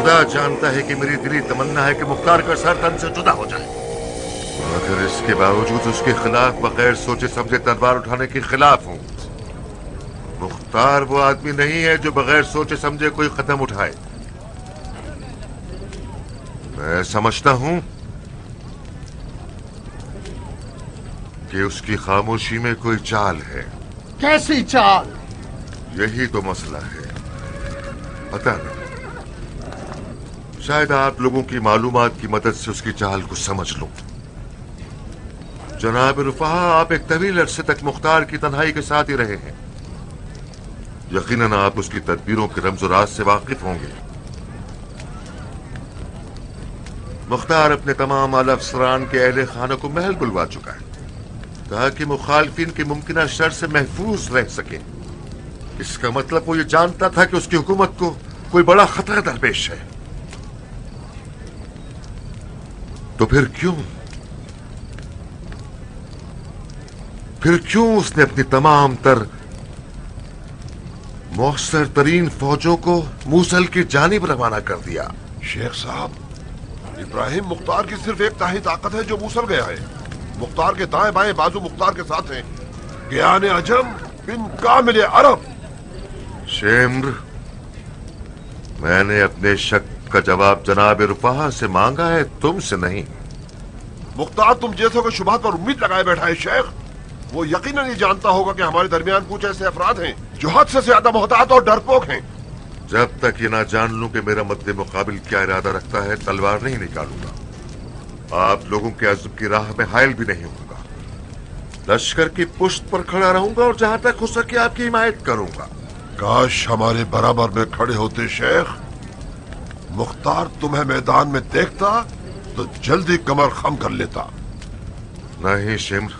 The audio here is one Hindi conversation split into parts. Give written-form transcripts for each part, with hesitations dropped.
खुदा जानता है कि मेरी दिली तमन्ना है कि मुख्तार का सर तन से जुदा हो जाए, मगर इसके बावजूद उसके खिलाफ बगैर सोचे समझे तलवार उठाने के खिलाफ हूं। मुख्तार वो आदमी नहीं है जो बगैर सोचे समझे कोई कदम उठाए। मैं समझता हूं कि उसकी खामोशी में कोई चाल है। कैसी चाल? यही तो मसला है। पता नहीं, शायद आप लोगों की मालूमात की मदद से उसकी चाल को समझ लूं। जनाब रुफाहा, आप एक तवील अरसे तक मुख्तार की तन्हाई के साथ ही रहे हैं। यकीनन आप उसकी तदबीरों के रमज़ो राज से वाकिफ होंगे। मुख्तार अपने तमाम आला अफसरान के अहले खाना को महल बुलवा चुका है ताकि मुखालफिन की मुमकिना शर से महफूज रह सके। इसका मतलब वो ये जानता था कि उसकी हुकूमत को कोई बड़ा खतरा दरपेश है। तो फिर क्यों उसने अपनी तमाम तर मौसर तरीन फौजों को मूसल की जानिब रवाना कर दिया? शेख साहब, इब्राहिम मुख्तार की सिर्फ एक ताही ताकत है जो मूसल गया है। मुख्तार के दाएं बाएं बाजू मुख्तार के साथ हैं। ज्ञान अजम बिन कामिल अरब। शेम्र, मैंने अपने शक का जवाब जनाब रुफाहा से मांगा है, तुमसे नहीं। मुख्तार तुम जैसों के शुबहात पर उम्मीद लगाए बैठा है शेख। वो यकीनन ये जानता होगा कि हमारे दरमियान कुछ ऐसे अफराद हैं जो हद से ज्यादा मोहतात और डरपोक हैं। जब तक ये ना जान लूं कि मेरा मद्दे मुकाबिल क्या इरादा रखता है, तलवार नहीं निकालूंगा। आप लोगों के अज़्म की राह में हायल भी नहीं होऊंगा। लश्कर की पुश्त पर खड़ा रहूंगा और जहां तक हो सके आपकी हिमायत करूंगा। काश हमारे बराबर में खड़े होते शेख। मुख्तार तुम्हें मैदान में देखता तो जल्दी कमर खम कर लेता। नहीं शिम्र,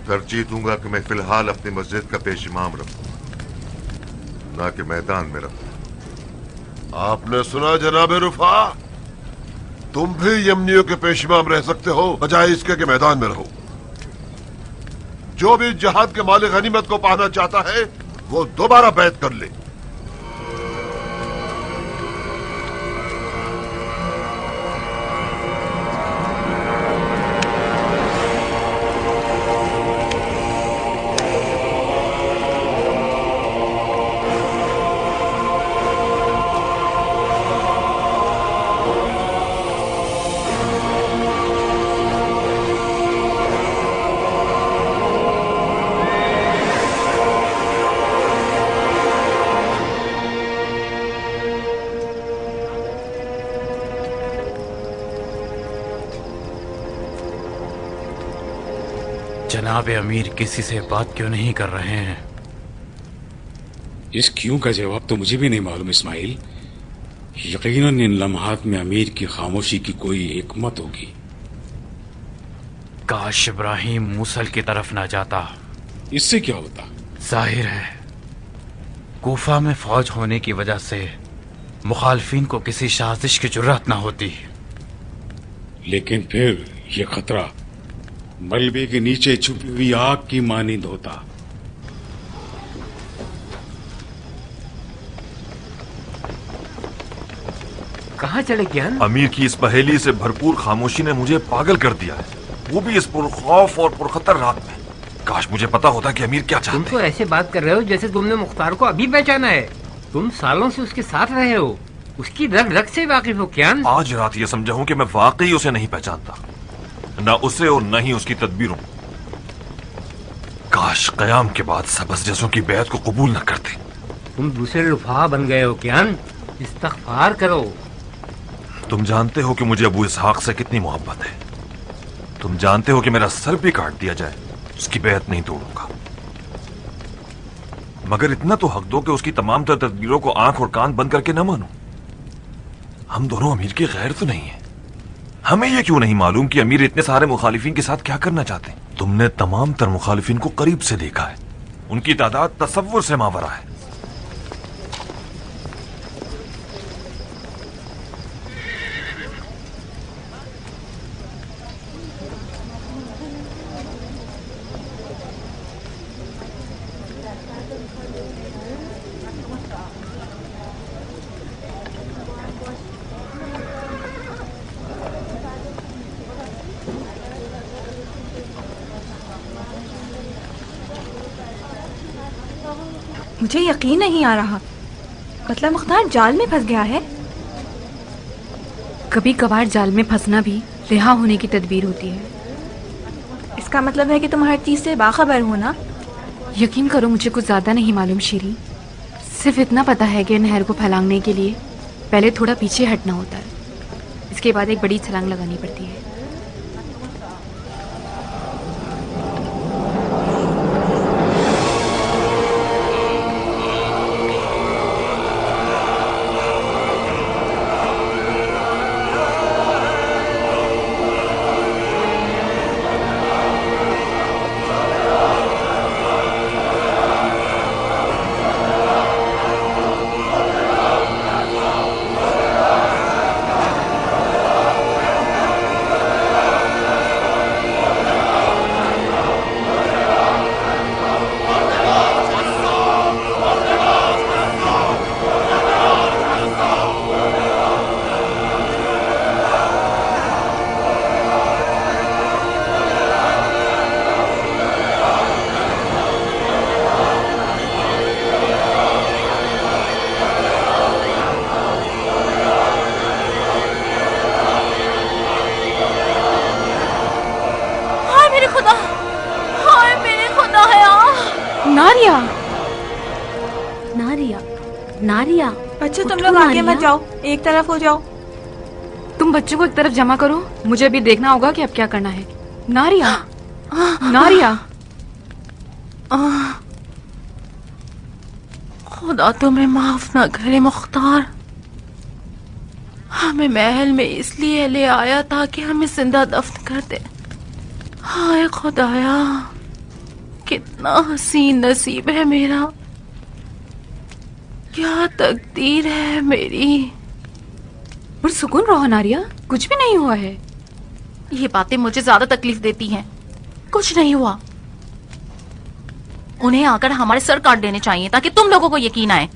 तरजीह दूंगा कि मैं फिलहाल अपनी मस्जिद का पेश इमाम रहूं, ना कि मैदान में रहूं। आपने सुना जनाब रुफा, तुम भी यमनियों के पेश इमाम रह सकते हो बजाय इसके कि मैदान में रहो। जो भी जहाद के माले गनीमत को पाना चाहता है वो दोबारा बैत कर ले। जनाब अमीर किसी से बात क्यों नहीं कर रहे हैं? इस क्यों का जवाब तो मुझे भी नहीं मालूम इस्माइल। यकीनन इन लम्हात में अमीर की खामोशी की कोई हिकमत होगी। काश इब्राहिम मूसल की तरफ ना जाता। इससे क्या होता? जाहिर है कूफा में फौज होने की वजह से मुखालफिन को किसी साजिश की जुर्रत ना होती। लेकिन फिर यह खतरा मलबे के नीचे छुपी हुई आग की मानिंद होता। कहाँ चले ज्ञान? अमीर की इस पहेली से भरपूर खामोशी ने मुझे पागल कर दिया है, वो भी इस पुरखौफ और पुरखतर रात में। काश मुझे पता होता कि अमीर क्या चाहते हैं। तुम तो ऐसे बात कर रहे हो जैसे तुमने मुख्तार को अभी पहचाना है। तुम सालों से उसके साथ रहे हो, उसकी रग रग से वाकिफ हो। क्या आज रात ये समझा हूँ कि मैं वाकई उसे नहीं पहचानता। ना उसे और न ही उसकी तदबीरों। काश कयाम के बाद सबस जैसों की बैत को कबूल न करते। तुम दूसरे रुफा बन गए हो क्या? इस्तग़फ़ार करो। तुम जानते हो कि मुझे अबू इसहाक से कितनी मोहब्बत है। तुम जानते हो कि मेरा सर भी काट दिया जाए उसकी बैत नहीं तोड़ूंगा, मगर इतना तो हक दो कि उसकी तमाम तर तदबीरों को आंख और कान बंद करके न मानो। हम दोनों अमीर के गैर तो नहीं है। हमें यह क्यों नहीं मालूम कि अमीर इतने सारे मुखालिफिन के साथ क्या करना चाहते हैं? तुमने तमाम तर मुखालिफिन को करीब से देखा है, उनकी तादाद तसव्वुर से मावरा है। मुझे यकीन नहीं आ रहा, मतलब मुख्तार जाल में फंस गया है। कभी कभार जाल में फंसना भी रिहा होने की तदबीर होती है। इसका मतलब है कि तुम हर चीज से बाखबर हो ना? यकीन करो मुझे कुछ ज्यादा नहीं मालूम शीरी, सिर्फ इतना पता है कि नहर को फैलाने के लिए पहले थोड़ा पीछे हटना होता है, इसके बाद एक बड़ी छलांग लगानी पड़ती है। नारिया, नारिया, नारिया, बच्चे तुम लोग आगे मत जाओ, एक तरफ हो जाओ। तुम बच्चों को एक तरफ जमा करो, मुझे अभी देखना होगा कि अब क्या करना है। नारिया, नारिया, खुदा तुम्हें माफ ना करे मुख्तार, हमें महल में इसलिए ले आया था कि हमें जिंदा दफन कर दे। हाय खुदाया, कितना हसीन नसीब है मेरा, क्या तकदीर है मेरी। पुरसुकून रहो नारिया, कुछ भी नहीं हुआ है। ये बातें मुझे ज्यादा तकलीफ देती हैं। कुछ नहीं हुआ। उन्हें आकर हमारे सर काट देने चाहिए ताकि तुम लोगों को यकीन आए।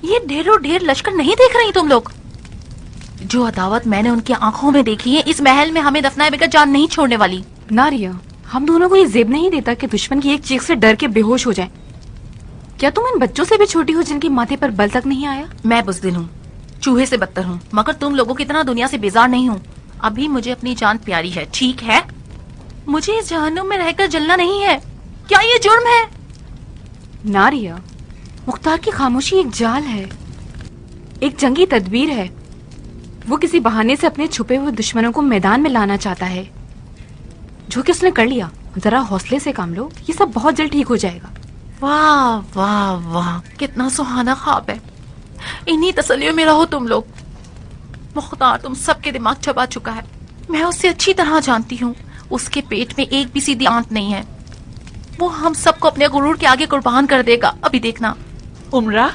ये ढेरों ढेर लश्कर नहीं देख रही तुम लोग? जो अदावत मैंने उनकी आंखों में देखी है, इस महल में हमें दफनाए बगैर जान नहीं छोड़ने वाली। नारिया, हम दोनों को ये जेब नहीं देता कि दुश्मन की एक चीख से डर के बेहोश हो जाए। क्या तुम इन बच्चों से भी छोटी हो जिनके माथे पर बल तक नहीं आया? मैं बुज़दिल हूँ, चूहे से बदतर हूँ, मगर तुम लोगों की तरह दुनिया से बेजार नहीं हूँ। अभी मुझे अपनी जान प्यारी है, ठीक है? मुझे इस जहन्नुम में रहकर जलना नहीं है। क्या ये जुर्म है? नारिया, मुख्तार की खामोशी एक जाल है, एक जंगी तदबीर है। वो किसी बहाने से अपने छुपे हुए दुश्मनों को मैदान में लाना चाहता है, जो कि उसने कर लिया। जरा हौसले से काम लो, ये सब बहुत जल्द ठीक हो जाएगा। वाह वाह वाह, कितना सुहाना ख्वाब है। इन्हीं तसल्लियों में रहो तुम लोग। मुख्तार तुम सबके दिमाग चबा चुका है। मैं उसे अच्छी तरह जानती हूँ। उसके पेट में एक भी सीधी आंत नहीं है। वो हम सबको अपने गुरूर के आगे कुर्बान कर देगा, अभी देखना। उमरा,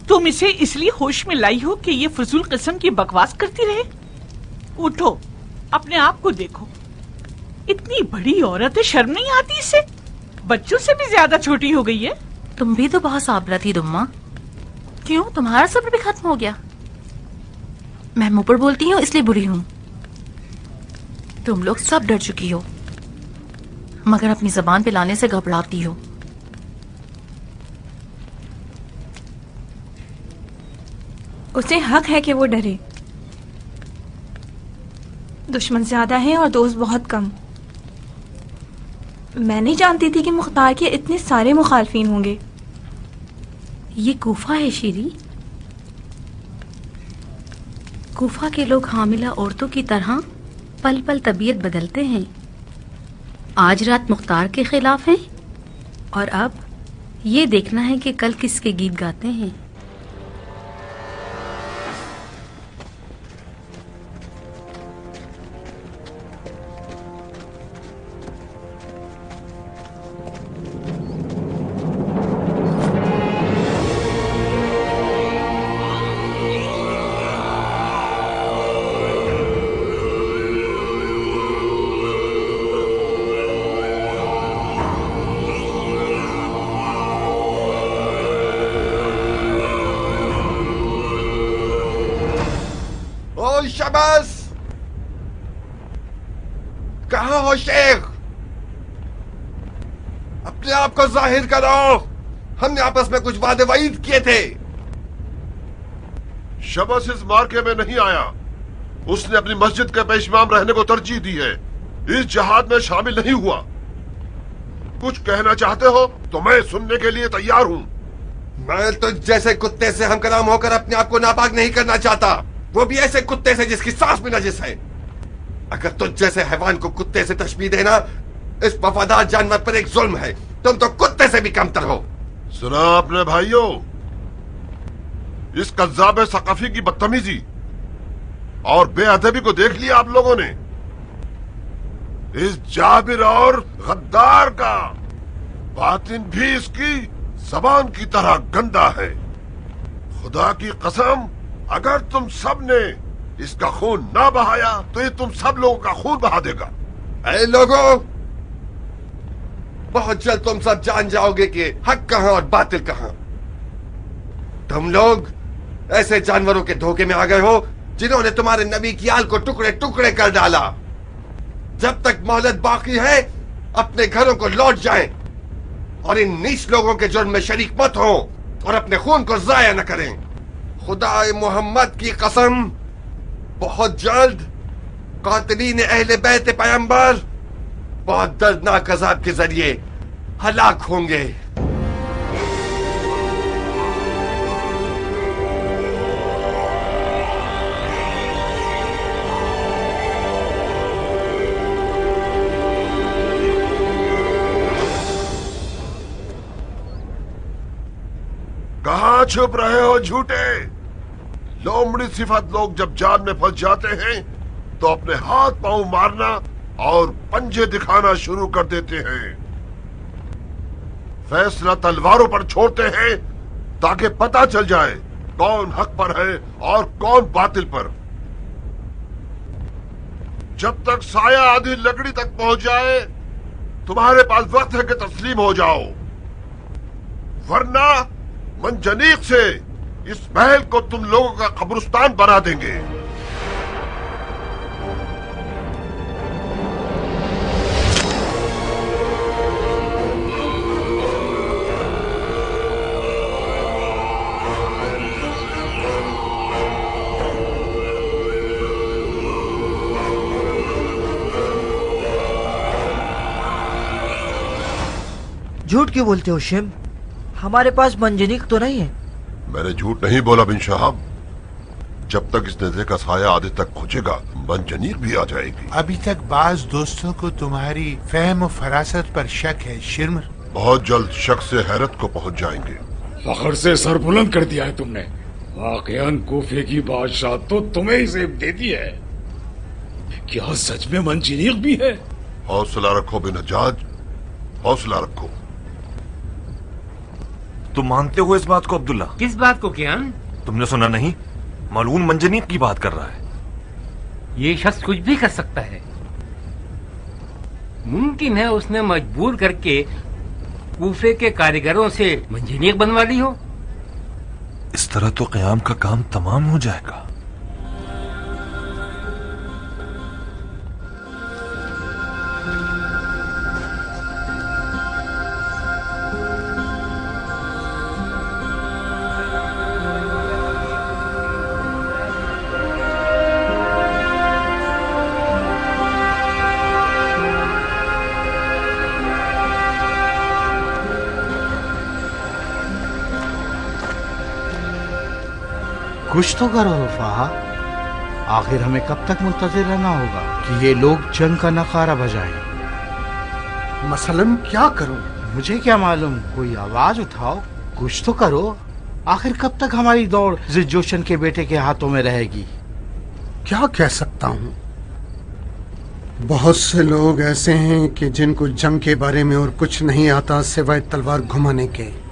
तुम इसे इसलिए होश में लाई हो कि ये फजूल किस्म की बकवास करती रहे? उठो, अपने आप को देखो। इतनी बड़ी औरत है, शर्म नहीं आती इसे? बच्चों से भी ज्यादा छोटी हो गई है। तुम भी तो बहुत साबरा थी दुम्मा। क्यों, तुम्हारा सब्र भी खत्म हो गया? मैं मुंह पर बोलती हूँ इसलिए बुरी हूँ। तुम लोग सब डर चुकी हो, मगर अपनी जबान पे लाने से घबराती हो। उसे हक है कि वो डरे। दुश्मन ज्यादा हैं और दोस्त बहुत कम। मैं नहीं जानती थी कि मुख्तार के इतने सारे मुखालफिन होंगे। ये कूफा है शीरी। कूफा के लोग हामिला औरतों की तरह पल पल तबीयत बदलते हैं। आज रात मुख्तार के खिलाफ हैं और अब ये देखना है कि कल किसके गीत गाते हैं। शबास, कहाँ हो शेख? अपने आप को जाहिर करो। हमने आपस में कुछ वादे वईद किए थे। शबास इस मार्के में नहीं आया। उसने अपनी मस्जिद के पेशमाम रहने को तरजीह दी है। इस जहाद में शामिल नहीं हुआ। कुछ कहना चाहते हो तो मैं सुनने के लिए तैयार हूँ। मैं तो जैसे कुत्ते से हमकलाम होकर अपने आप को नापाक नहीं करना चाहता, वो भी ऐसे कुत्ते से जिसकी सांस भी नजिस है। अगर तुझ जैसे हैवान को कुत्ते से तशबीह देना इस वफादार जानवर पर एक जुल्म है। तुम तो कुत्ते से भी कमतर हो। सुना अपने भाइयों, इस कज़्ज़ाब सक़फ़ी की बदतमीजी और बेअदबी को देख लिया आप लोगों ने। इस जाबिर और गद्दार का बातिन भी इसकी ज़बान की तरह गंदा है। खुदा की कसम, अगर तुम सब ने इसका खून ना बहाया तो ये तुम सब लोगों का खून बहा देगा। ऐ लोगों, बहुत जल्द तुम सब जान जाओगे कि हक कहां और बातिल कहां। तुम लोग ऐसे जानवरों के धोखे में आ गए हो जिन्होंने तुम्हारे नबी की आल को टुकड़े टुकड़े कर डाला। जब तक मोहलत बाकी है अपने घरों को लौट जाएं और इन नीच लोगों के जुर्म में शरीक मत हो और अपने खून को जाया न करें। खुदा मोहम्मद की कसम, बहुत जल्द कातिलीन अहले बैत पैगंबर बहुत दर्दनाक अजाब के जरिए हलाक होंगे। कहाँ छुप रहे हो झूठे? लोमड़ी सिफत लोग जब जान में फंस जाते हैं तो अपने हाथ पांव मारना और पंजे दिखाना शुरू कर देते हैं। फैसला तलवारों पर छोड़ते हैं ताकि पता चल जाए कौन हक पर है और कौन बातिल पर। जब तक साया आधी लकड़ी तक पहुंच जाए तुम्हारे पास वक्त है कि तस्लीम हो जाओ, वरना मंजनीक से इस महल को तुम लोगों का कब्रिस्तान बना देंगे। झूठ क्यों बोलते हो शिम? हमारे पास मंजनीक तो नहीं है। मैंने झूठ नहीं बोला बिन शहाब। जब तक इस नजर का साया आधे तक पहुंचेगा मंजनीक भी आ जाएगी। अभी तक बाज दोस्तों को तुम्हारी फहम और फरासत पर शक है शिर्मर। बहुत जल्द शक से हैरत को पहुंच जाएंगे। फखर से सर बुलंद कर दिया है तुमने। वाकयान कूफे की बादशाह तो तुम्हें ही जेब दे दी है। क्या सच में मंजनीक भी है? हौसला रखो बिन हज्जाज, हौसला रखो। तुम मानते हो इस बात को अब्दुल्ला? किस बात को कियान? तुमने सुना नहीं? मलून मंजनीक की बात कर रहा है। ये शख्स कुछ भी कर सकता है। मुमकिन है उसने मजबूर करके कूफे के कारीगरों से मंजनीक बनवा ली हो। इस तरह तो क़याम का काम तमाम हो जाएगा। कुछ तो करो रुफा। आखिर हमें कब तक मुंतजिर रहना होगा कि ये लोग जंग का नकारा बजाएं? मसलन क्या करूं? मुझे क्या मालूम, कोई आवाज उठाओ, कुछ तो करो। आखिर कब तक हमारी दौड़ जिलजोशन के बेटे के हाथों में रहेगी? क्या कह सकता हूं? बहुत से लोग ऐसे हैं कि जिनको जंग के बारे में और कुछ नहीं आता सिवाय तलवार घुमाने के।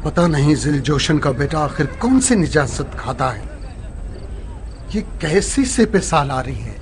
पता नहीं जिलजोशन का बेटा आखिर कौन सी निजात खाता है। ये कैसी से पे साल आ रही है।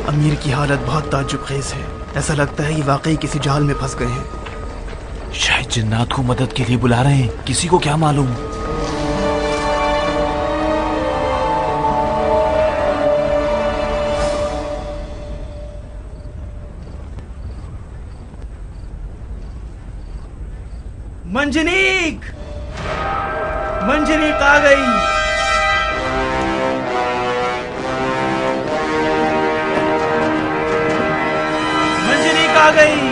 अमीर की हालत बहुत ताज्जुब खेज है। ऐसा लगता है ये वाकई किसी जाल में फंस गए हैं। शायद जिन्नात को मदद के लिए बुला रहे हैं, किसी को क्या मालूम। मंजनीक, मंजनीक आ गई। आ गई।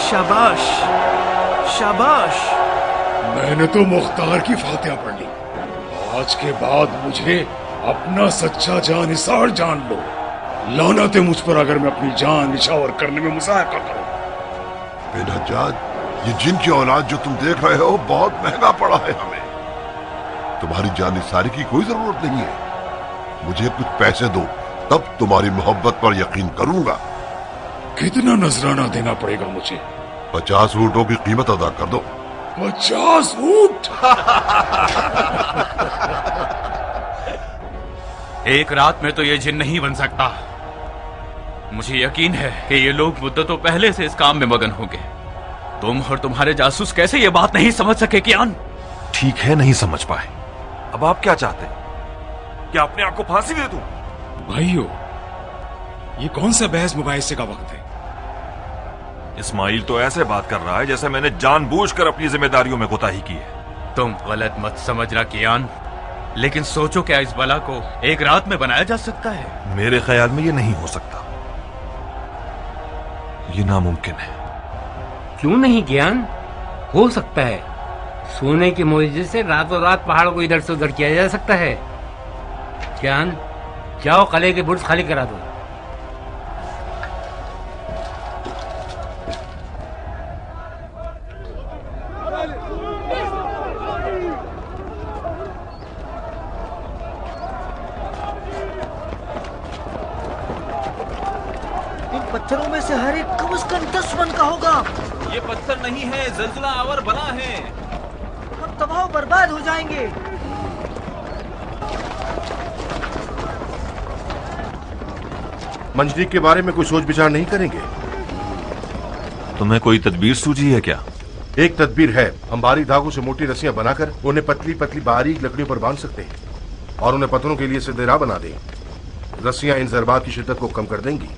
शाबाश, शाबाश। मैंने तो मुख्तार की फातिहा पढ़ ली। आज के बाद मुझे अपना सच्चा जानिसार जान लो। लानत है मुझ पर अगर मैं अपनी जान निछावर करने में मुजाहरा करूं। बेनजाद, ये जिन की औलाद जो तुम देख रहे हो बहुत महंगा पड़ा है हमें। तुम्हारी जानिसारी की कोई जरूरत नहीं है। मुझे कुछ पैसे दो, तब तुम्हारी मोहब्बत पर यकीन करूंगा। कितना नजराना देना पड़ेगा मुझे? 50 ऊँटों की कीमत अदा कर दो। 50 ऊँट? एक रात में तो ये जिन नहीं बन सकता। मुझे यकीन है कि ये लोग मुद्दतों पहले से इस काम में मगन होंगे। तुम और तुम्हारे जासूस कैसे ये बात नहीं समझ सके कियान? ठीक है, नहीं समझ पाए। अब आप क्या चाहते हैं? क्या अपने आप को फांसी दे दूं? भाइयों, ये कौन सा बहस मुबाहिसे का वक्त है? इस्माइल तो ऐसे बात कर रहा है जैसे मैंने जानबूझकर अपनी जिम्मेदारियों में कोताही की है। तुम गलत मत समझना कियान, लेकिन सोचो क्या इस बला को एक रात में बनाया जा सकता है? मेरे ख्याल में ये नहीं हो सकता। ये नामुमकिन है। क्यों नहीं ज्ञान? हो सकता है। सोने के मुआवजे से रातों रात पहाड़ को इधर से उधर किया जा सकता है। ज्ञान, जाओ किले के बुर्ज खाली करा दो। पत्थरों में से हर एक कम से कम 10 मन का होगा। ये पत्थर नहीं है, जलजला आवर बना है। हम तबाह बर्बाद हो जाएंगे। मंजनीक के बारे में कोई सोच विचार नहीं करेंगे? तुम्हें कोई तदबीर सूझी है क्या? एक तदबीर है। हम बारीक धागों से मोटी रस्सियां बनाकर उन्हें पतली पतली बारीक लकड़ियों पर बांध सकते हैं और उन्हें पत्थरों के लिए सीधे राह बना दें। रस्सियां इन जरबात की शिद्दत को कम कर देंगी।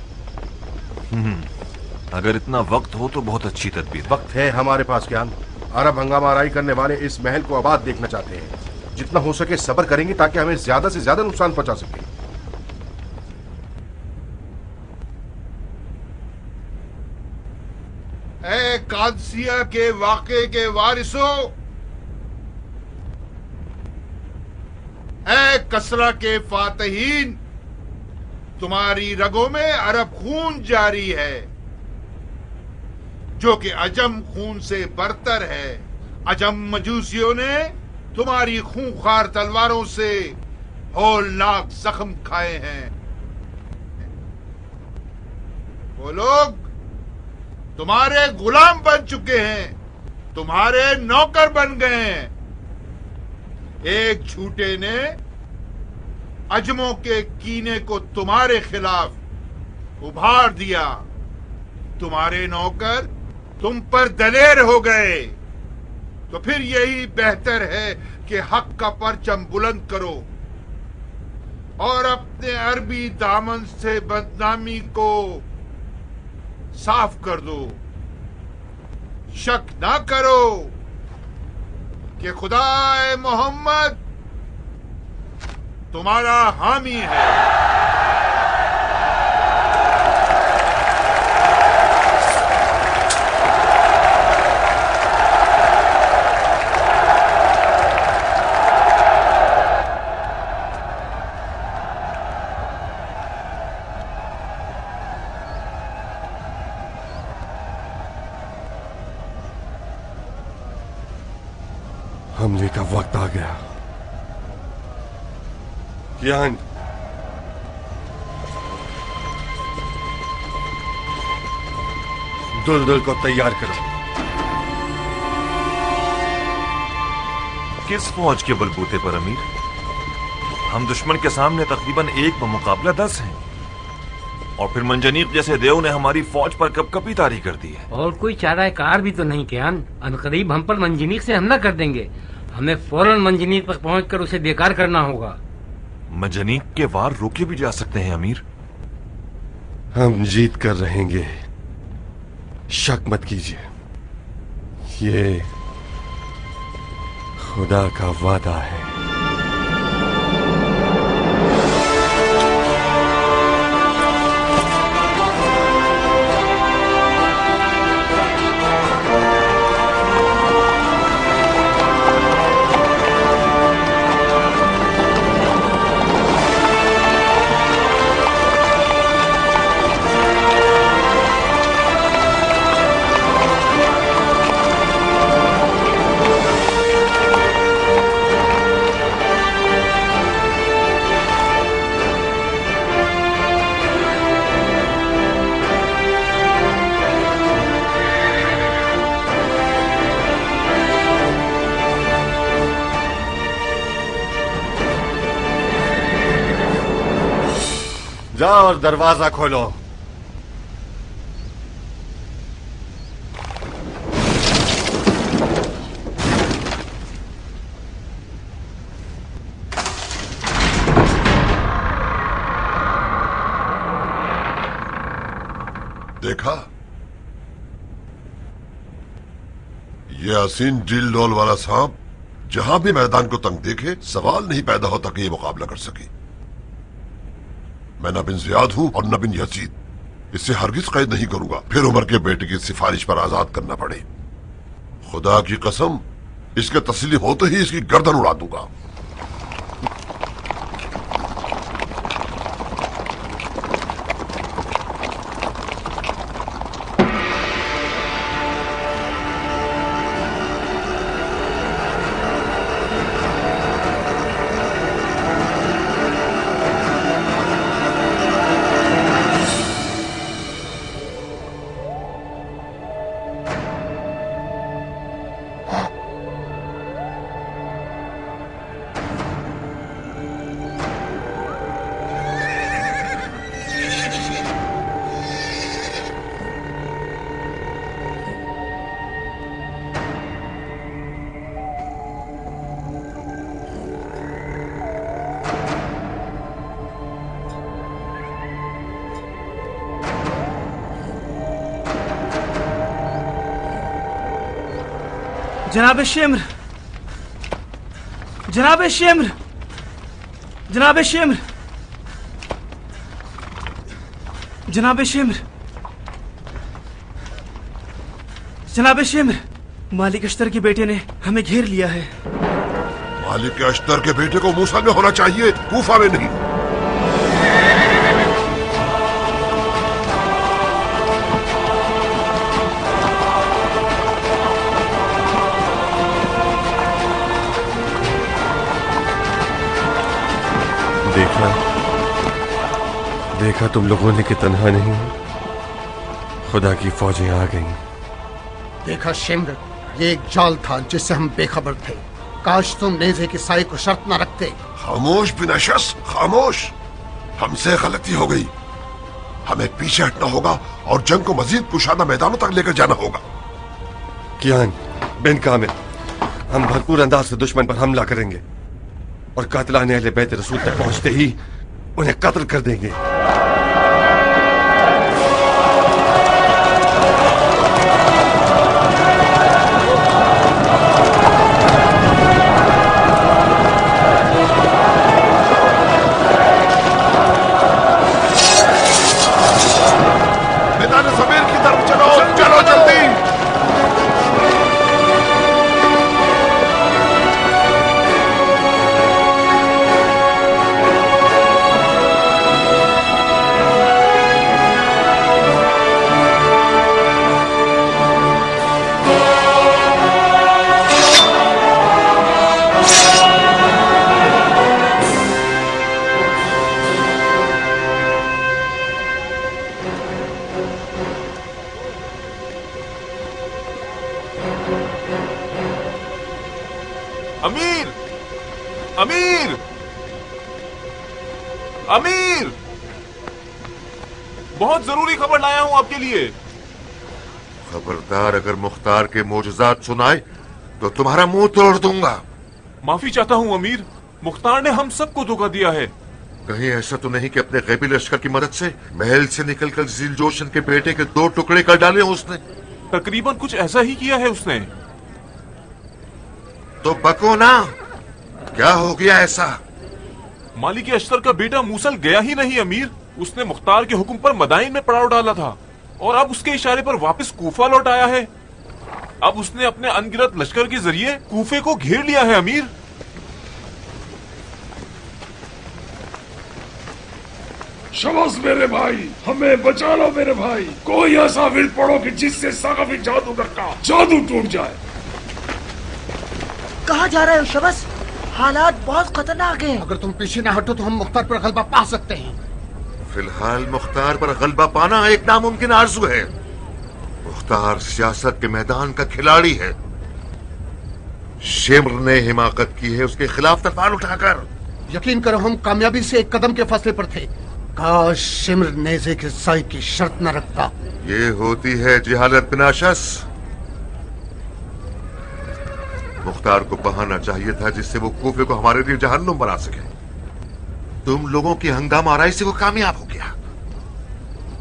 अगर इतना वक्त हो तो बहुत अच्छी तदबीर। वक्त है हमारे पास ज्ञान। अरब हंगामा आराई करने वाले इस महल को आबाद देखना चाहते हैं। जितना हो सके सब्र करेंगे ताकि हमें ज्यादा से ज्यादा नुकसान पहुंचा सके। ए कादसिया के वाक़े के वारिसों, ए कसरा के फातहीन, तुम्हारी रगों में अरब खून जारी है जो कि अजम खून से बरतर है। अजम मजूसियों ने तुम्हारी खूंखार तलवारों से होलनाक जख्म खाए हैं। वो लोग तुम्हारे गुलाम बन चुके हैं, तुम्हारे नौकर बन गए हैं। एक झूठे ने अजमों के कीने को तुम्हारे खिलाफ उभार दिया। तुम्हारे नौकर तुम पर दलेर हो गए। तो फिर यही बेहतर है कि हक का परचम बुलंद करो और अपने अरबी दामन से बदनामी को साफ कर दो। शक ना करो कि खुदाए मोहम्मद तुम्हारा हामी है। हमले का वक्त आ गया। ज्ञान, दुलदुल को तैयार करो। किस फौज के बलबूते पर अमीर? हम दुश्मन के सामने तकरीबन 1 बमुकाबला 10 हैं और फिर मंजनीक जैसे देव ने हमारी फौज पर कपकपी तारी कर दी है। और कोई चारा कार भी तो नहीं ज्ञान। अनकरीब हम पर मंजनीक से हमला कर देंगे। हमें फौरन मंजनीक तक पहुंचकर उसे बेकार करना होगा। मंजनीक के वार रोके भी जा सकते हैं अमीर। हम जीत कर रहेंगे, शक मत कीजिए। ये खुदा का वादा है। जाओ और दरवाजा खोलो। देखा, ये हसीन ड्रिल डॉल वाला सांप जहां भी मैदान को तंग देखे सवाल नहीं पैदा होता कि ये मुकाबला कर सके। मैं न बिन जियाद हूं और न बिन यजीद। इससे हरगिज कैद नहीं करूंगा, फिर उमर के बेटे की सिफारिश पर आजाद करना पड़े। खुदा की कसम, इसके तस्लीम होते ही इसकी गर्दन उड़ा दूंगा। जनाब शिम्र, जनाब शिम्र, जनाब शिम्र, जनाब शिम्र, जनाब शिम्र, मालिक अश्तर के बेटे ने हमें घेर लिया है। मालिक अश्तर के बेटे को मूसल में होना चाहिए, कूफा में नहीं। देखा तुम लोगों ने कि तन्हा नहीं, खुदा की फौजें आ गईं। देखा शिम्र, ये एक जाल था जिससे हम बेखबर थे। काश तुम नेज़े की साई को शर्त न रखते। खामोश बिनशस, खामोश। हमसे गलती हो गई। हमें पीछे हटना होगा और जंग को मजीद कुशादा मैदानों तक लेकर जाना होगा। कियान बिन कामिल, हम भरपूर अंदाज से दुश्मन पर हमला करेंगे और कातिलाने अहले बैत रसूल तक पहुंचते ही उन्हें कत्ल कर देंगे। मैदान ज़मीर की तरफ चलो, चलो जल्दी। अमीर, अमीर, अमीर, बहुत जरूरी खबर लाया हूं आपके लिए। खबरदार, अगर मुख्तार के मोजज़ात सुनाए तो तुम्हारा मुंह तोड़ दूंगा। माफी चाहता हूं अमीर, मुख्तार ने हम सबको धोखा दिया है। कहीं ऐसा तो नहीं कि अपने गैबी लश्कर की मदद से महल से निकलकर ज़ील जोशन के बेटे के 2 टुकड़े कर डाले उसने? तकरीबन कुछ ऐसा ही किया है उसने। तो बको ना, क्या हो गया ऐसा? मालिक अश्तर का बेटा मूसल गया ही नहीं अमीर। उसने मुख्तार के हुक्म पर मदाइन में पड़ाव डाला था और अब उसके इशारे पर वापस कूफा लौट आया है। अब उसने अपने अनगिनत लश्कर के जरिए कूफे को घेर लिया है अमीर। शबाश मेरे भाई, हमें बचा लो मेरे भाई। कोई ऐसा विल पड़ो कि जिससे सकाफी जादूगर का जादू टूट जाए। कहाँ जा रहे हो शबस? हालात बहुत खतरनाक हैं। अगर तुम पीछे न हटो तो हम मुख्तार पर गलबा पा सकते हैं। फिलहाल मुख्तार पर गलबा पाना एक नामुमकिन आरज़ू है। मुख्तार सियासत के मैदान का खिलाड़ी है। शिम्र ने हिमाकत की है उसके खिलाफ तलवार उठाकर। यकीन करो, हम कामयाबी से एक कदम के फासले पर थे। काश शिम्र नेज़े के साई की शर्त न रखता। ये होती है जिहालत बिनाशस। मुख्तार को बहाना चाहिए था जिससे वो कूफे को हमारे लिए जहन्नुम बना सके। तुम लोगों की हंगामा आराई से वो कामयाब हो गया।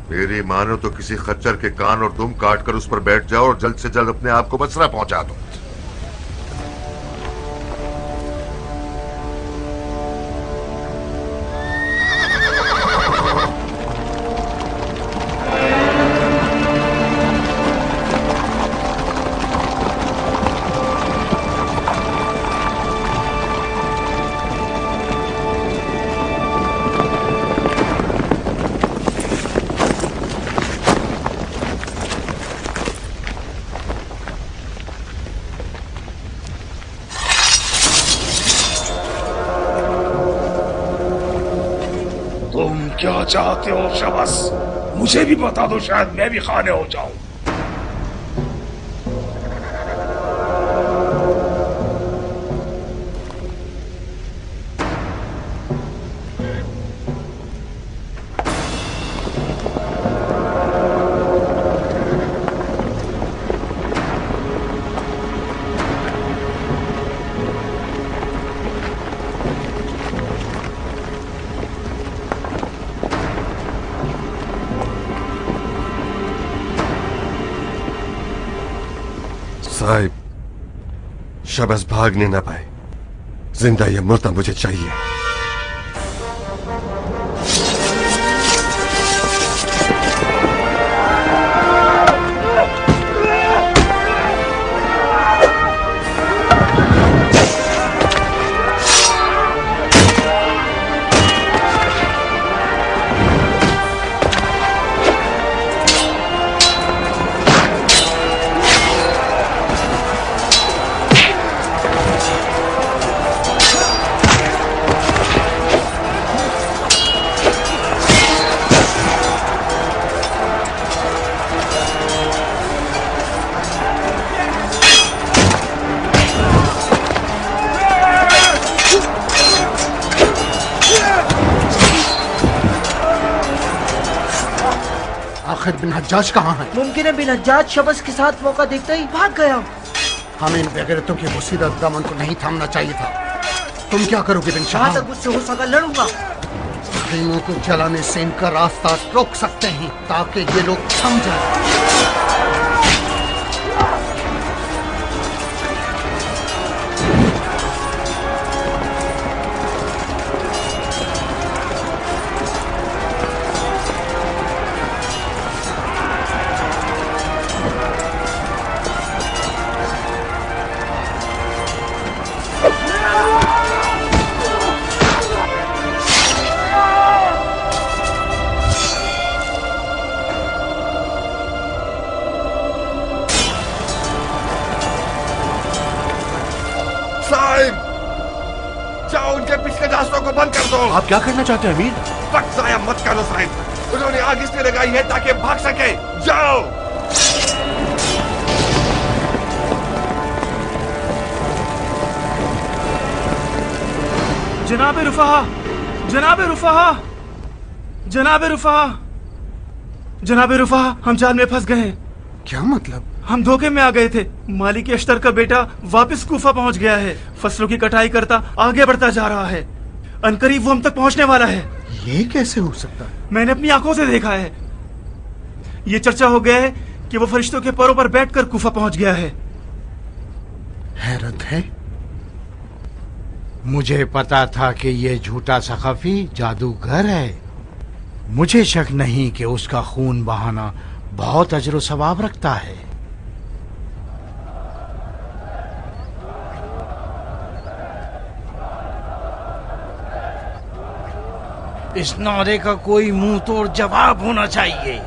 मेरी मानो तो किसी खच्चर के कान और दुम काट कर उस पर बैठ जाओ और जल्द से जल्द अपने आप को बसरा पहुंचा दो। क्या चाहते हो शबस? मुझे भी बता दो, शायद मैं भी खाने हो जाऊं। साहिब, शबस भागने ना पाए। जिंदा या मुर्दा मुझे चाहिए। आखिर बिन हज्जाज कहाँ है? मुमकिन है बिन हज्जाज शबस के साथ मौका देखते ही भाग गया। हमें इन बेगैरतों के मुसीबत दामन को नहीं थामना चाहिए था। तुम क्या करोगे बिन शाह? जहाँ तक मुझसे हो सका लड़ूंगा। खैमों को जलाने से इनका रास्ता रोक सकते हैं ताकि ये लोग थम जाएं। आप क्या करना चाहते हैं अमीर? वक्त जाया मत करो साहिब। उन्होंने आग इसलिए लगाई है ताकि भाग सके। जाओ। जनाब रुफाहा, जनाब रुफाहा, जनाब रुफाहा, जनाब रुफाहा, हम जाल में फंस गए हैं। क्या मतलब? हम धोखे में आ गए थे। मालिक अश्तर का बेटा वापस कूफा पहुंच गया है। फसलों की कटाई करता आगे बढ़ता जा रहा है। अनकरीब वो हम तक पहुंचने वाला है। ये कैसे हो सकता है? मैंने अपनी आंखों से देखा है। ये चर्चा हो गया है कि वो फरिश्तों के पैरों पर बैठकर कूफा पहुंच गया है। हैरत है। मुझे पता था कि ये झूठा सखाफी जादूगर है। मुझे शक नहीं कि उसका खून बहाना बहुत अजर सवाब रखता है। इस नारे का कोई मुंह तोड़ जवाब होना चाहिए।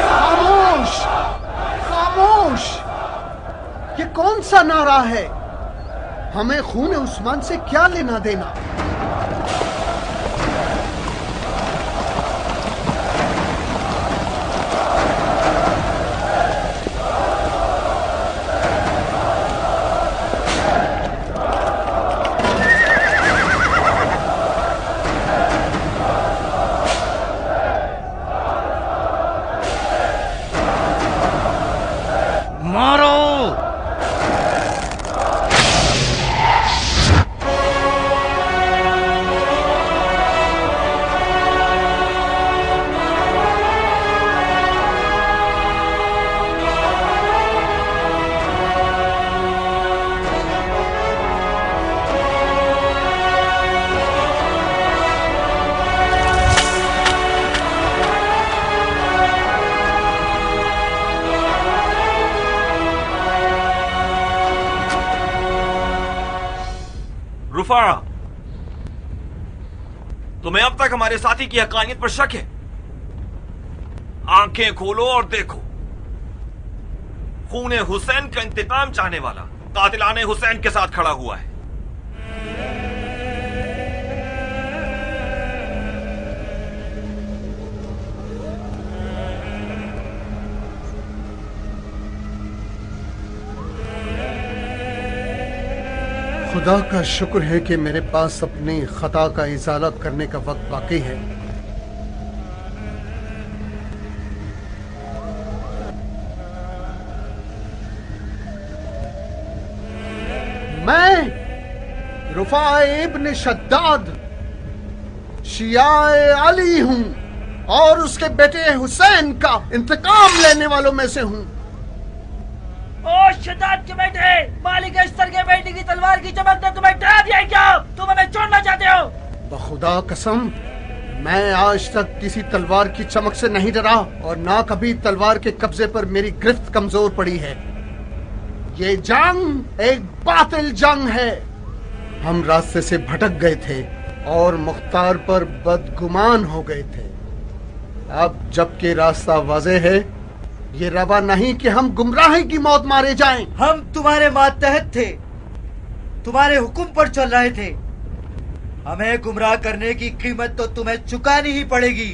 खामोश, खामोश। ये कौन सा नारा है? हमें खून उस्मान से क्या लेना देना? मारो। रुफा, तुम्हें अब तक हमारे साथी की हकानियत पर शक है? आंखें खोलो और देखो। खूने हुसैन का इंतकाम चाहने वाला कातिलाने हुसैन के साथ खड़ा हुआ है। खुदा का शुक्र है कि मेरे पास अपनी खता का इजाला करने का वक्त बाकी है। मैं रुफा इब्न शद्दाद शियाए अली हूँ और उसके बेटे हुसैन का इंतकाम लेने वालों में से हूँ। ओ शद्दाद के बेटे, मालिक अश्तर के बेटे की तलवार की चमक ने तुम्हें डरा दिया क्या? तुम हमें छोड़ना चाहते हो? बखुदा कसम, मैं आज तक किसी तलवार की चमक से नहीं डरा और ना कभी तलवार के कब्जे पर मेरी गिरफ्त कमजोर पड़ी है। ये जंग एक बातिल जंग है। हम रास्ते से भटक गए थे और मुख्तार पर बदगुमान हो गए थे। अब जबकि रास्ता वाज़ेह है, ये रवा नहीं कि हम गुमराही की मौत मारे जाएं। हम तुम्हारे मातहत थे, तुम्हारे हुक्म पर चल रहे थे। हमें गुमराह करने की कीमत तो तुम्हें चुकानी ही पड़ेगी।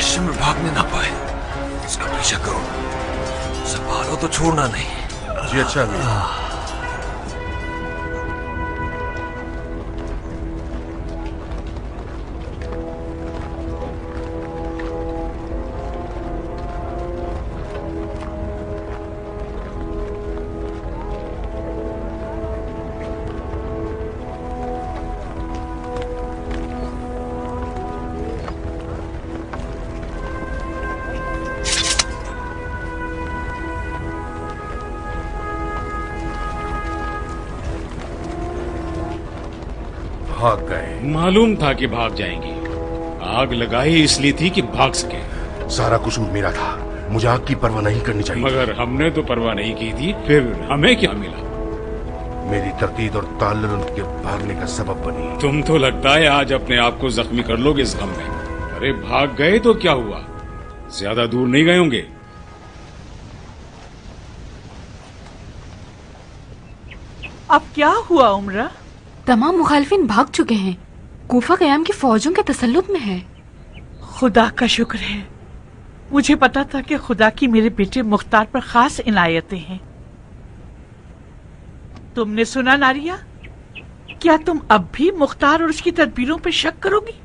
पश्चिम में भागने ना पाए, इसका पीछा करो, संभालो तो छोड़ना नहीं। जी अच्छा अमीर। भाग गए। मालूम था कि भाग जाएंगे। आग लगाई इसलिए थी कि भाग सके। सारा कसूर मेरा था, मुझे आग की परवाह नहीं करनी चाहिए। मगर हमने तो परवाह नहीं की थी, फिर हमें क्या मिला? मेरी तरतीब और ताल्लुल उनके भागने का सबब बनी। तुम तो लगता है आज अपने आप को जख्मी कर लोगे इस गम में। अरे भाग गए तो क्या हुआ, ज्यादा दूर नहीं गए होंगे। अब क्या हुआ उमरा? तमाम मुखालिफिन भाग चुके हैं। कूफा क़याम की फौजों के तसल्लुत में है। खुदा का शुक्र है, मुझे पता था कि खुदा की मेरे बेटे मुख्तार पर खास इनायतें हैं। तुमने सुना नारिया? क्या तुम अब भी मुख्तार और उसकी तदबीरों पर शक करोगी?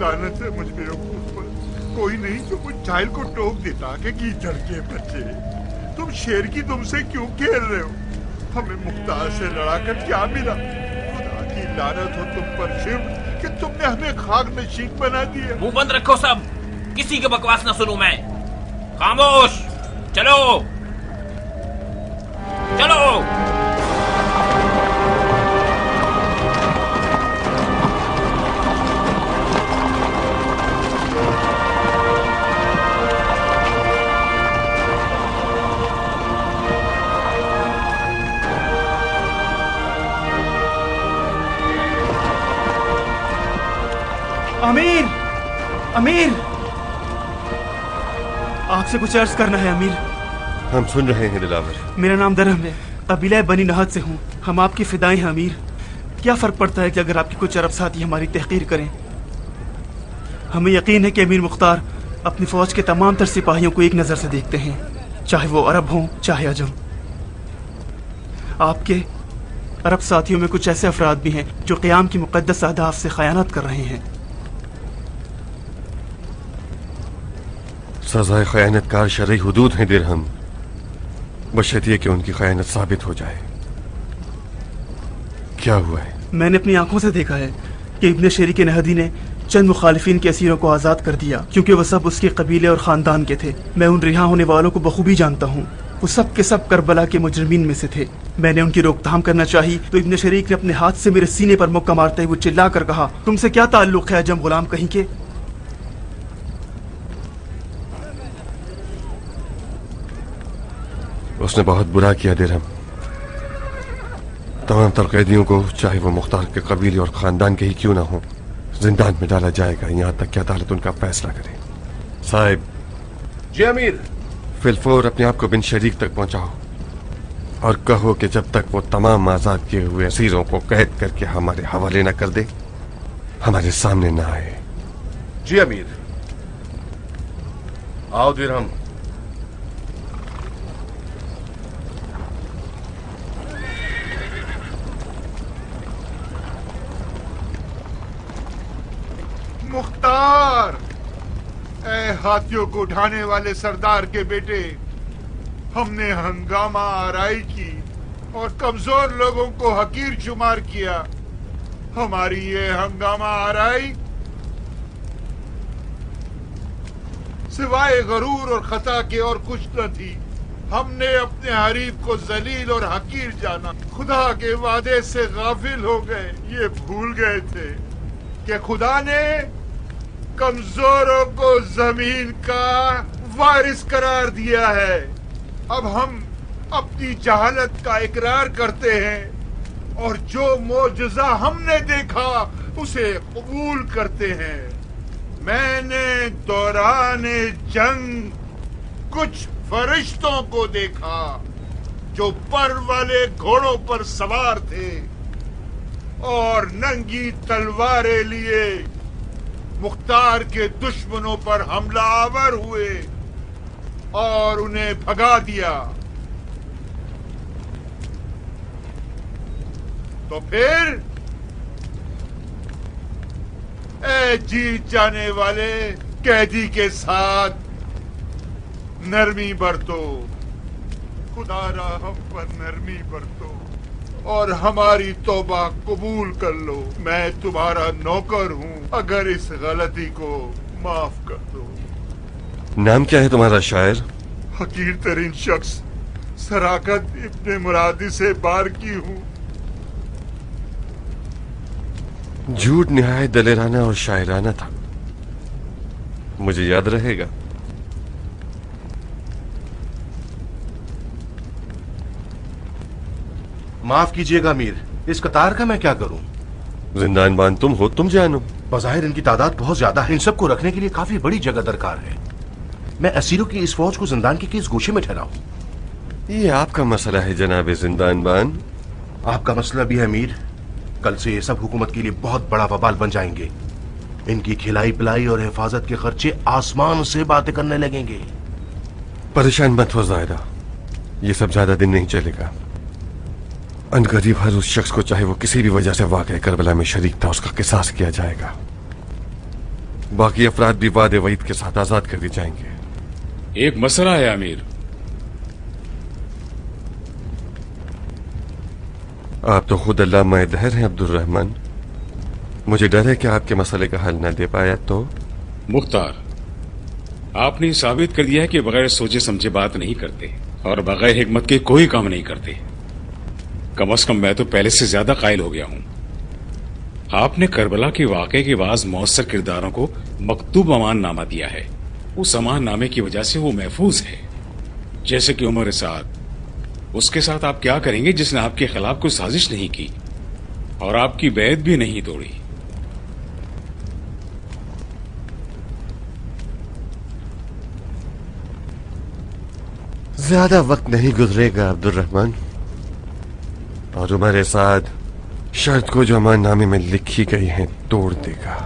लानत है मुझ बेवकूफ पर। कोई नहीं जो मुझ जाहिल को टोक देता कि कीचड़ के बच्चे, तुम शेर की दुम से क्यों खेल रहे हो? हमें मुख्तार से लड़ाकर क्या मिला? खुदा की लानत हो तुम पर शिव कि तुमने हमें खाक नशीन बना दिया। मुंह बंद रखो सब, किसी की बकवास न सुनूं मैं। खामोश, चलो चलो। अमीर, अमीर, आपसे कुछ अर्ज करना है अमीर। हम सुन रहे हैं दिलावर। मेरा नाम दरहम है, कबीला बनी नहद से हूँ। हम आपकी फिदाएं हैं अमीर। क्या फर्क पड़ता है कि अगर आपके कुछ अरब साथी हमारी तहकीर करें? हमें यकीन है कि अमीर मुख्तार अपनी फौज के तमाम तर सिपाहियों को एक नजर से देखते हैं, चाहे वो अरब हों चाहे अजम। आपके अरब साथियों में कुछ ऐसे अफराद भी हैं जो क़याम की मुक़द्दस अहदाफ से खयानत कर रहे हैं। सजाए खयानतकार शरई हुदूद हैं दिरहम, बशर्ते कि उनकी खयानत साबित हो जाए। क्या हुआ है? मैंने अपनी आंखों से देखा है कि इब्न शेरी के नहदी ने चंद मुखालिफिन के असीरों को आज़ाद कर दिया, क्योंकि वह सब उसके कबीले और ख़ानदान के थे। मैं उन रिहा होने वालों को बखूबी जानता हूँ। वो सब के सब करबला के मुजरिमीन में से थे। मैंने उनकी रोकथाम करना चाही तो इब्न शरीक ने अपने हाथ से मेरे सीने पर मुक्का मारते हुए चिल्ला कर कहा, तुमसे क्या ताल्लुक है अजम गुलाम कहीं के? उसने बहुत बुरा किया दिरहम। तमाम तर कैदियों को, चाहे वो मुख्तार के कबीले और खानदान के ही क्यों ना हो, जिंदान में डाला जाएगा यहाँ तक कि अदालत उनका फैसला करे। साहिब। जी अमीर। फिलफोर अपने आप को बिन शरीक तक पहुंचाओ और कहो कि जब तक वो तमाम आजाद किए हुए असीरों को कैद करके हमारे हवाले न कर दे, हमारे सामने न आए। जी अमीर। आओ दिरहम। मुख्तार, ए हाथियों को उठाने वाले सरदार के बेटे, हमने हंगामा आराई की और कमजोर लोगों को हकीर शुमार किया। हमारी ये हंगामा आराई सिवाय गरूर और खता के और कुछ न थी। हमने अपने हरीफ को जलील और हकीर जाना, खुदा के वादे से गाफिल हो गए। ये भूल गए थे कि खुदा ने कमजोरों को जमीन का वारिस करार दिया है। अब हम अपनी जहालत का इकरार करते हैं और जो मोजज़ा हमने देखा उसे कबूल करते हैं। मैंने दौरान जंग कुछ फरिश्तों को देखा जो पर वाले घोड़ों पर सवार थे और नंगी तलवारें लिए मुख्तार के दुश्मनों पर हमलावर हुए और उन्हें भगा दिया। तो फिर ए जीत जाने वाले कैदी के साथ नरमी बरतो, खुदारा हम पर नरमी बरतो और हमारी तौबा कबूल कर लो। मैं तुम्हारा नौकर हूँ, अगर इस गलती को माफ कर दो। नाम क्या है तुम्हारा शायर? हकीर तरीन शख्स सराकत इब्ने मुरादी से बार की हूँ। झूठ निहायत दलेराना और शायराना था, मुझे याद रहेगा। माफ कीजिएगा अमीर, इस कतार का मैं क्या करूं? जिंदानबान तुम हो, तुम जानो। बज़ाहिर इनकी तादाद बहुत ज्यादा है, इन सबको रखने के लिए काफी बड़ी जगह दरकार है। मैं असीरों की इस फौज को जिंदान के किस गोशे में ठहराऊं? ये आपका मसला है जनाब जिंदानबान। आपका मसला भी है अमीर। कल से ये सब हुकूमत के लिए बहुत बड़ा वबाल बन जाएंगे। इनकी खिलाई पिलाई और हिफाजत के खर्चे आसमान से बातें करने लगेंगे। परेशान मत हो ज़ाहिरा, ये सब ज्यादा दिन नहीं चलेगा। अनकरीब हर उस शख्स को, चाहे वो किसी भी वजह से वाक़या करबला में शरीक था, उसका किसास किया जाएगा। बाकी अफराद भी वादे वईद के साथ आजाद कर दिए जाएंगे। एक मसला है अमीर। आप तो खुद अल्लाह मायदहर हैं अब्दुल रहमान। मुझे डर है कि आपके मसले का हल न दे पाया तो। मुख्तार, आपने साबित कर दिया है कि बगैर सोचे समझे बात नहीं करते और बगैर हिकमत के कोई काम नहीं करते। कम से कम मैं तो पहले से ज्यादा कायल हो गया हूं। आपने करबला के वाकये के बाद मौसर किरदारों को मकतूब अमान नामा दिया है। उस अमान नामे की वजह से वो महफूज है। जैसे कि उमर साद, उसके साथ आप क्या करेंगे जिसने आपके खिलाफ कोई साजिश नहीं की और आपकी बैत भी नहीं तोड़ी? ज्यादा वक्त नहीं गुजरेगा अब्दुल रहमान, और उमर साद शर्त को जो अमाननामे में लिखी गई है तोड़ देगा।